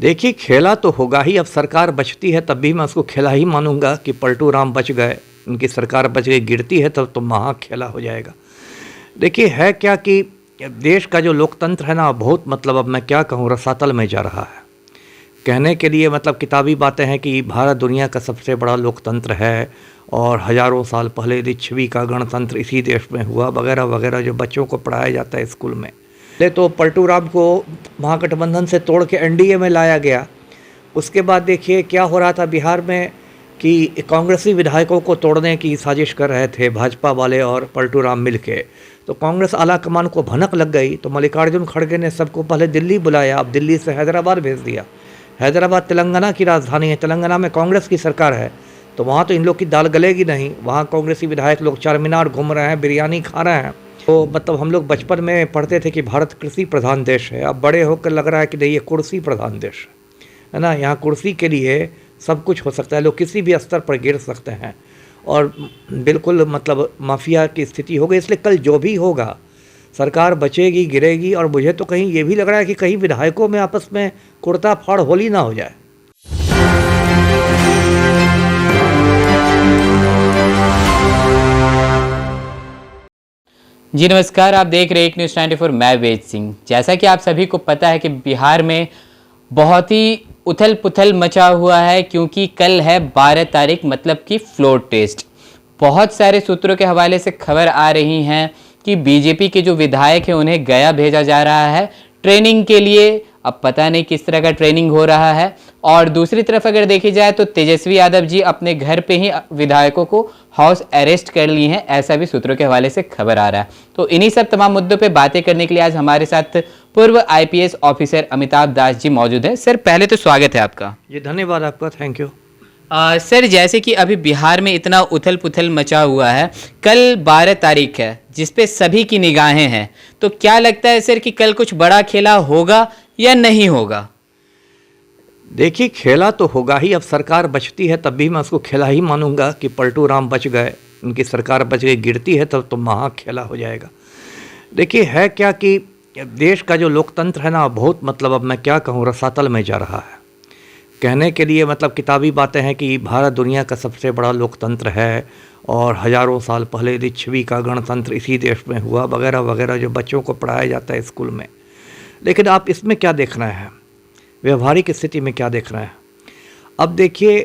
देखिए, खेला तो होगा ही। अब सरकार बचती है तब भी मैं उसको खेला ही मानूंगा कि पलटू राम बच गए, उनकी सरकार बच गई। गिरती है तब तो महा खेला हो जाएगा। देखिए, है क्या कि देश का जो लोकतंत्र है ना, बहुत मतलब अब मैं क्या कहूँ, रसातल में जा रहा है। कहने के लिए मतलब किताबी बातें हैं कि भारत दुनिया का सबसे बड़ा लोकतंत्र है और हज़ारों साल पहले लिच्छवी का गणतंत्र इसी देश में हुआ, वगैरह वगैरह, जो बच्चों को पढ़ाया जाता है स्कूल में। पहले तो पलटू राम को महागठबंधन से तोड़ के एनडीए में लाया गया। उसके बाद देखिए क्या हो रहा था बिहार में कि कांग्रेसी विधायकों को तोड़ने की साजिश कर रहे थे भाजपा वाले और पलटू राम मिल के। तो कांग्रेस आला कमान को भनक लग गई, तो मल्लिकार्जुन खड़गे ने सबको पहले दिल्ली बुलाया, अब दिल्ली से हैदराबाद भेज दिया। हैदराबाद तेलंगाना की राजधानी है, तेलंगाना में कांग्रेस की सरकार है, तो वहाँ तो इन लोग की दाल गलेगी नहीं। वहाँ कांग्रेसी विधायक लोग चार मीनार घूम रहे हैं, बिरयानी खा रहे हैं। तो मतलब हम लोग बचपन में पढ़ते थे कि भारत कृषि प्रधान देश है, अब बड़े होकर लग रहा है कि नहीं, ये कुर्सी प्रधान देश है ना। यहाँ कुर्सी के लिए सब कुछ हो सकता है, लोग किसी भी स्तर पर गिर सकते हैं और बिल्कुल मतलब माफिया की स्थिति हो गई। इसलिए कल जो भी होगा, सरकार बचेगी, गिरेगी। और मुझे तो कहीं ये भी लग रहा है कि कहीं विधायकों में आपस में कुर्ता फाड़ होली ना हो जाए। जी नमस्कार, आप देख रहे हैं एक न्यूज़ 94। मैं वेद सिंह। जैसा कि आप सभी को पता है कि बिहार में बहुत ही उथल पुथल मचा हुआ है, क्योंकि कल है 12 तारीख, मतलब कि फ्लोर टेस्ट। बहुत सारे सूत्रों के हवाले से खबर आ रही हैं कि बीजेपी के जो विधायक हैं उन्हें गया भेजा जा रहा है ट्रेनिंग के लिए। अब पता नहीं किस तरह का ट्रेनिंग हो रहा है। और दूसरी तरफ अगर देखी जाए तो तेजस्वी यादव जी अपने घर पे ही विधायकों को हाउस अरेस्ट कर लिए हैं, ऐसा भी सूत्रों के हवाले से खबर आ रहा है। तो इन्हीं सब तमाम मुद्दों पे बातें करने के लिए आज हमारे साथ पूर्व आईपीएस ऑफिसर अमिताभ दास जी मौजूद हैं। सर, पहले तो स्वागत है आपका। जी धन्यवाद आपका, थैंक यू। सर, जैसे कि अभी बिहार में इतना उथल पुथल मचा हुआ है, कल 12 तारीख है जिसपे सभी की निगाहें हैं, तो क्या लगता है सर कि कल कुछ बड़ा खेला होगा या नहीं होगा? देखिए, खेला तो होगा ही। अब सरकार बचती है तब भी मैं उसको खेला ही मानूंगा कि पलटू राम बच गए, उनकी सरकार बच गई। गिरती है तब तो महा खेला हो जाएगा। देखिए, है क्या कि देश का जो लोकतंत्र है ना, बहुत मतलब अब मैं क्या कहूँ, रसातल में जा रहा है। कहने के लिए मतलब किताबी बातें हैं कि भारत दुनिया का सबसे बड़ा लोकतंत्र है और हज़ारों साल पहले लिच्छवी का गणतंत्र इसी देश में हुआ, वगैरह वगैरह, जो बच्चों को पढ़ाया जाता है स्कूल में। लेकिन आप इसमें क्या देख रहे हैं, व्यवहारिक स्थिति में क्या देख रहे हैं? अब देखिए,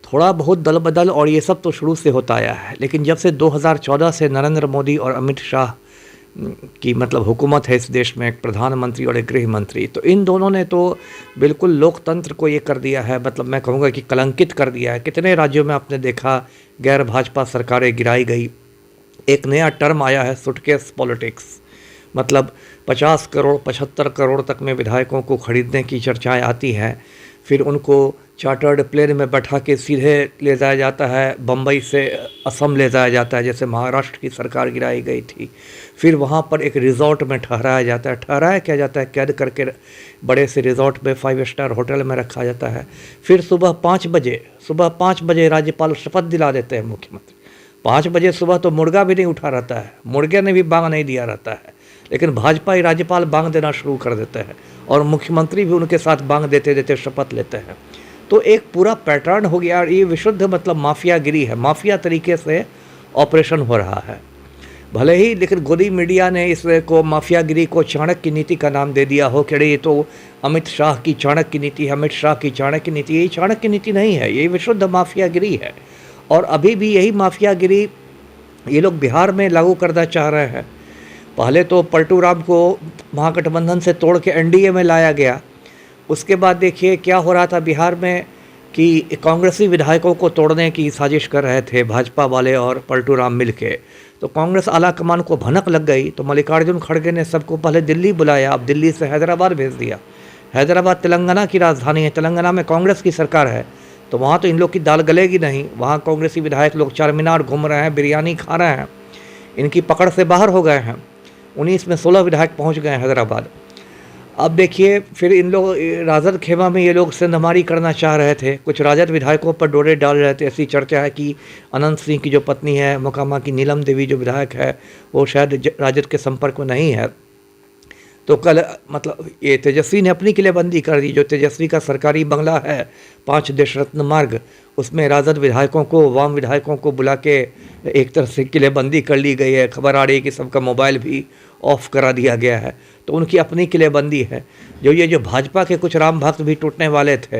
थोड़ा बहुत दल बदल और ये सब तो शुरू से होता आया है, लेकिन जब से 2014 से नरेंद्र मोदी और अमित शाह की मतलब हुकूमत है इस देश में, एक प्रधानमंत्री और एक गृह मंत्री, तो इन दोनों ने तो बिल्कुल लोकतंत्र को ये कर दिया है, मतलब मैं कहूँगा कि कलंकित कर दिया है। कितने राज्यों में आपने देखा गैर भाजपा सरकारें गिराई गई। एक नया टर्म आया है, सुटकेस पॉलिटिक्स, मतलब 50 करोड़ 75 करोड़ तक में विधायकों को खरीदने की चर्चाएं आती हैं। फिर उनको चार्टर्ड प्लेन में बैठा के सीधे ले जाया जाता है, बम्बई से असम ले जाया जाता है, जैसे महाराष्ट्र की सरकार गिराई गई थी। फिर वहाँ पर एक रिजॉर्ट में ठहराया जाता है, ठहराया क्या जाता है, कैद करके बड़े से रिजॉर्ट में 5 स्टार होटल में रखा जाता है। फिर सुबह 5 बजे राज्यपाल शपथ दिला देते हैं मुख्यमंत्री। 5 बजे सुबह तो मुर्गा भी नहीं उठा रहता है, मुर्गे ने भी बांग नहीं दिया रहता है, लेकिन भाजपा ही राज्यपाल बांग देना शुरू कर देते हैं और मुख्यमंत्री भी उनके साथ बांग देते देते शपथ लेते हैं। तो एक पूरा पैटर्न हो गया और ये विशुद्ध मतलब माफियागिरी है, माफिया तरीके से ऑपरेशन हो रहा है। भले ही लेकिन गोदी मीडिया ने इसको माफियागिरी को चाणक्य की नीति का नाम दे दिया हो कि ये तो अमित शाह की चाणक्य की नीति है, अमित शाह की चाणक्य नीति। ये चाणक्य की नीति नहीं है, ये विशुद्ध माफियागिरी है। और अभी भी यही माफियागिरी ये लोग बिहार में लागू करना चाह रहे हैं। पहले तो पलटू राम को महागठबंधन से तोड़ के एनडीए में लाया गया। उसके बाद देखिए क्या हो रहा था बिहार में कि कांग्रेसी विधायकों को तोड़ने की साजिश कर रहे थे भाजपा वाले और पलटू राम मिल के। तो कांग्रेस आला कमान को भनक लग गई, तो मल्लिकार्जुन खड़गे ने सबको पहले दिल्ली बुलाया, अब दिल्ली से हैदराबाद भेज दिया। हैदराबाद तेलंगाना की राजधानी है, तेलंगाना में कांग्रेस की सरकार है, तो वहाँ तो इन लोग की दाल गलेगी नहीं। वहाँ कांग्रेसी विधायक लोग चार मीनार घूम रहे हैं, बिरयानी खा रहे हैं, इनकी पकड़ से बाहर हो गए हैं। 19 में 16 विधायक पहुँच गए हैदराबाद। अब देखिए फिर इन लोग राजद खेमा में ये लोग सिंधमारी करना चाह रहे थे, कुछ राजद विधायकों पर डोरे डाल रहे थे। ऐसी चर्चा है कि अनंत सिंह की जो पत्नी है मोकामा की नीलम देवी जो विधायक है, वो शायद राजद के संपर्क में नहीं है। तो कल मतलब ये तेजस्वी ने अपनी किलेबंदी कर दी। जो तेजस्वी का सरकारी बंगला है 5 देश रत्न मार्ग, उसमें राजद विधायकों को, वाम विधायकों को बुला के एक तरह से किलेबंदी कर ली गई है। खबर आ रही है कि सबका मोबाइल भी ऑफ करा दिया गया है। तो उनकी अपनी किलेबंदी है। जो भाजपा के कुछ राम भक्त भी टूटने वाले थे,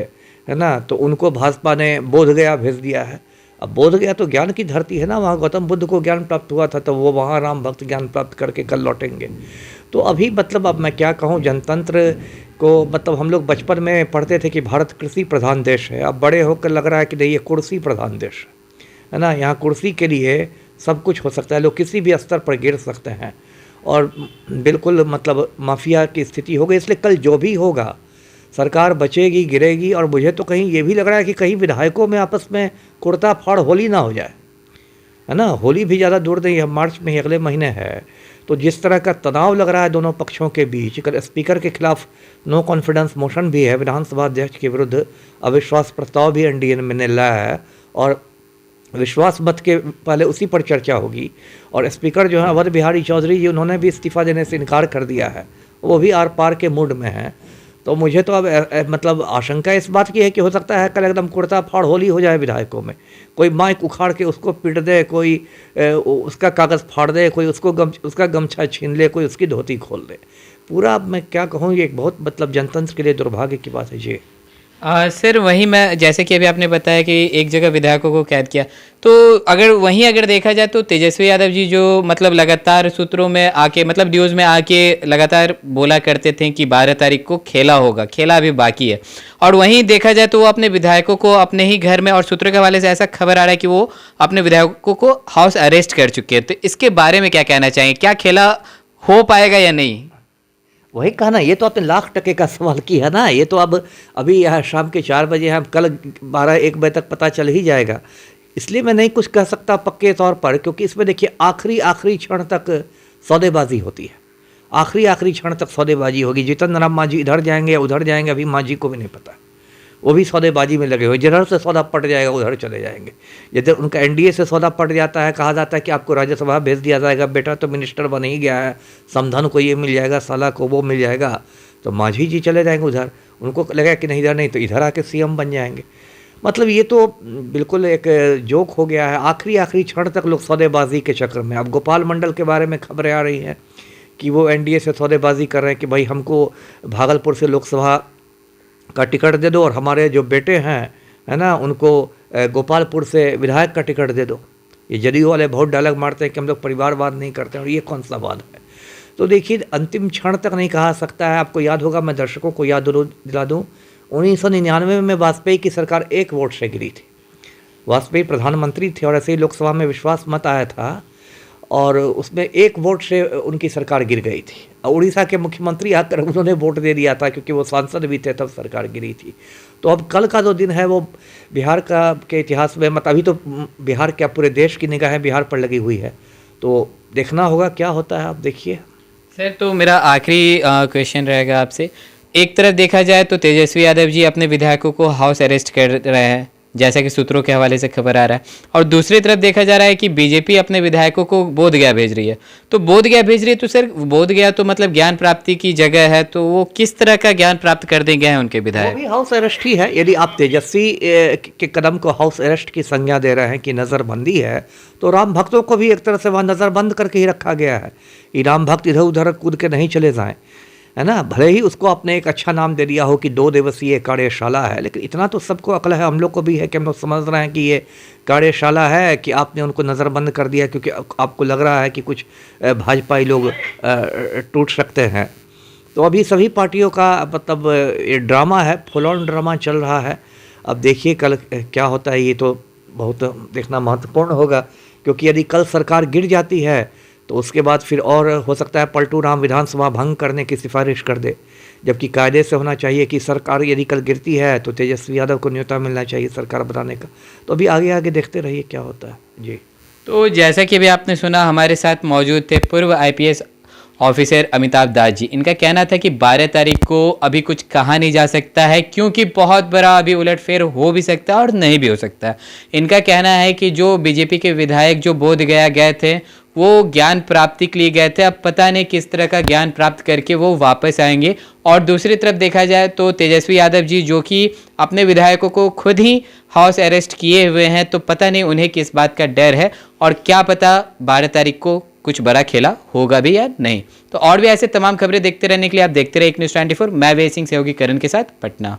है ना, तो उनको भाजपा ने बोध गया भेज दिया है। अब बोध गया तो ज्ञान की धरती है ना, वहाँ गौतम बुद्ध को ज्ञान प्राप्त हुआ था, तो वो वहाँ राम भक्त ज्ञान प्राप्त करके कल लौटेंगे। तो अभी मतलब अब मैं क्या कहूँ, जनतंत्र को मतलब हम लोग बचपन में पढ़ते थे कि भारत कृषि प्रधान देश है। अब बड़े होकर लग रहा है कि नहीं, ये कुर्सी प्रधान देश है ना। यहाँ कुर्सी के लिए सब कुछ हो सकता है, लोग किसी भी स्तर पर गिर सकते हैं और बिल्कुल मतलब माफिया की स्थिति हो गई। इसलिए कल जो भी होगा, सरकार बचेगी, गिरेगी। और मुझे तो कहीं ये भी लग रहा है कि कहीं विधायकों में आपस में कुर्ता फाड़ होली ना हो जाए, है ना। होली भी ज़्यादा दूर नहीं है, मार्च में ही, अगले महीने है। तो जिस तरह का तनाव लग रहा है दोनों पक्षों के बीच, कल स्पीकर के खिलाफ नो कॉन्फिडेंस मोशन भी है, विधानसभा अध्यक्ष के विरुद्ध अविश्वास प्रस्ताव भी एनडीए ने लाया है और विश्वास मत के पहले उसी पर चर्चा होगी। और स्पीकर जो है अवध बिहारी चौधरी जी, उन्होंने भी इस्तीफा देने से इनकार कर दिया है, वो भी आर पार के मूड में है। तो मुझे तो अब मतलब आशंका इस बात की है कि हो सकता है कल एकदम कुर्ता फाड़ होली हो जाए विधायकों में। कोई माइक उखाड़ के उसको पीट दे, कोई उसका कागज़ फाड़ दे, कोई उसका गमछा छीन ले, कोई उसकी धोती खोल दे। पूरा अब मैं क्या कहूँ, ये एक बहुत मतलब जनतंत्र के लिए दुर्भाग्य की बात है जी। सर वही मैं, जैसे कि अभी आपने बताया कि एक जगह विधायकों को कैद किया, तो अगर देखा जाए तो तेजस्वी यादव जी जो मतलब लगातार सूत्रों में आके मतलब न्यूज़ में आके लगातार बोला करते थे कि 12 तारीख को खेला होगा, खेला अभी बाकी है। और वहीं देखा जाए तो वो अपने विधायकों को अपने ही घर में, और सूत्रों के हवाले से ऐसा खबर आ रहा है कि वो अपने विधायकों को हाउस अरेस्ट कर चुके हैं। तो इसके बारे में क्या कहना चाहेंगे, क्या खेला हो पाएगा या नहीं? वही कहा ना, ये तो आपने लाख टके का सवाल किया ना। ये तो अब अभी यहाँ शाम के 4 बजे हम कल 12-1 बजे तक पता चल ही जाएगा। इसलिए मैं नहीं कुछ कह सकता पक्के तौर पर, क्योंकि इसमें देखिए आखिरी क्षण तक सौदेबाजी होती है। आखिरी क्षण तक सौदेबाजी होगी। जीतन राम मांझी इधर जाएंगे या उधर जाएंगे, अभी मांझी को भी नहीं पता। वो भी सौदेबाजी में लगे हुए, जिधर से सौदा पट जाएगा उधर चले जाएंगे। यदि उनका एनडीए से सौदा पट जाता है, कहा जाता है कि आपको राज्यसभा भेज दिया जाएगा, बेटा तो मिनिस्टर बन ही गया है, समधन को ये मिल जाएगा, साला को वो मिल जाएगा, तो मांझी जी चले जाएंगे उधर। उनको लगेगा कि नहीं इधर नहीं तो इधर आके सीएम बन जाएंगे। मतलब ये तो बिल्कुल एक जोक हो गया है। आखिरी क्षण तक लोग सौदेबाजी के चक्कर में। अब गोपाल मंडल के बारे में खबरें आ रही हैं कि वो एनडीए से सौदेबाजी कर रहे हैं कि भाई हमको भागलपुर से लोकसभा का टिकट दे दो और हमारे जो बेटे हैं, है ना, उनको गोपालपुर से विधायक का टिकट दे दो। ये जदयू वाले बहुत डायलॉग मारते हैं कि हम लोग परिवारवाद नहीं करते हैं, और ये कौन सा वाद है। तो देखिए अंतिम क्षण तक नहीं कहा सकता है। आपको याद होगा, मैं दर्शकों को याद दिला दूँ, 1999 में वाजपेयी की सरकार 1 वोट से गिरी थी। वाजपेयी प्रधानमंत्री थे और ऐसे ही लोकसभा में विश्वास मत आया था और उसमें 1 वोट से उनकी सरकार गिर गई थी। उड़ीसा के मुख्यमंत्री आकर उन्होंने वोट दे दिया था, क्योंकि वो सांसद भी थे तब सरकार गिरी थी। तो अब कल का जो दिन है वो बिहार के इतिहास में, मतलब अभी तो बिहार क्या पूरे देश की निगाहें बिहार पर लगी हुई है। तो देखना होगा क्या होता है, आप देखिए। सर तो मेरा आखिरी क्वेश्चन रहेगा आपसे। एक तरफ देखा जाए तो तेजस्वी यादव जी अपने विधायकों को हाउस अरेस्ट कर रहे हैं, जैसा कि सूत्रों के हवाले से खबर आ रहा है, और दूसरी तरफ देखा जा रहा है कि बीजेपी अपने विधायकों को बोध गया भेज रही है। तो बोध गया भेज रही है, तो सर बोध गया तो मतलब ज्ञान प्राप्ति की जगह है, तो वो किस तरह का ज्ञान प्राप्त कर देंगे हैं उनके विधायक? वो भी हाउस अरेस्ट ही है। यदि आप तेजस्वी के कदम को हाउस अरेस्ट की संज्ञा दे रहे हैं कि नज़रबंदी है, तो राम भक्तों को भी एक तरह से वहाँ नज़रबंद करके ही रखा गया है कि राम भक्त इधर उधर कूद के नहीं चले जाएं, है ना। भले ही उसको आपने एक अच्छा नाम दे दिया हो कि 2 दिवसीय कार्यशाला है, लेकिन इतना तो सबको अक्ल है, हम लोग को भी है कि हम लोग समझ रहे हैं कि ये कार्यशाला है, कि आपने उनको नज़रबंद कर दिया क्योंकि आपको लग रहा है कि कुछ भाजपाई लोग टूट सकते हैं। तो अभी सभी पार्टियों का मतलब ये ड्रामा है, फुल ऑन ड्रामा चल रहा है। अब देखिए कल क्या होता है, ये तो बहुत देखना महत्वपूर्ण होगा, क्योंकि यदि कल सरकार गिर जाती है तो उसके बाद फिर और हो सकता है पलटू राम विधानसभा भंग करने की सिफारिश कर दे, जबकि कायदे से होना चाहिए कि सरकार यदि कल गिरती है तो तेजस्वी यादव को न्योता मिलना चाहिए सरकार बनाने का। तो अभी आगे देखते रहिए क्या होता है जी। तो जैसा कि अभी आपने सुना, हमारे साथ मौजूद थे पूर्व आईपीएस ऑफिसर अमिताभ दास जी। इनका कहना था कि 12 तारीख को अभी कुछ कहा नहीं जा सकता है, क्योंकि बहुत बड़ा अभी उलटफेर हो भी सकता है और नहीं भी हो सकता है। इनका कहना है कि जो बीजेपी के विधायक जो बोध गया गए थे, वो ज्ञान प्राप्ति के लिए गए थे, अब पता नहीं किस तरह का ज्ञान प्राप्त करके वो वापस आएंगे। और दूसरी तरफ देखा जाए तो तेजस्वी यादव जी जो कि अपने विधायकों को खुद ही हाउस अरेस्ट किए हुए हैं, तो पता नहीं उन्हें किस बात का डर है और क्या पता 12 तारीख को कुछ बड़ा खेला होगा भी या नहीं। तो और भी ऐसे तमाम खबरें देखते रहने के लिए आप देखते रहे एक न्यूज़ 24। मैं वेद सिंह सहयोगी करण के साथ पटना।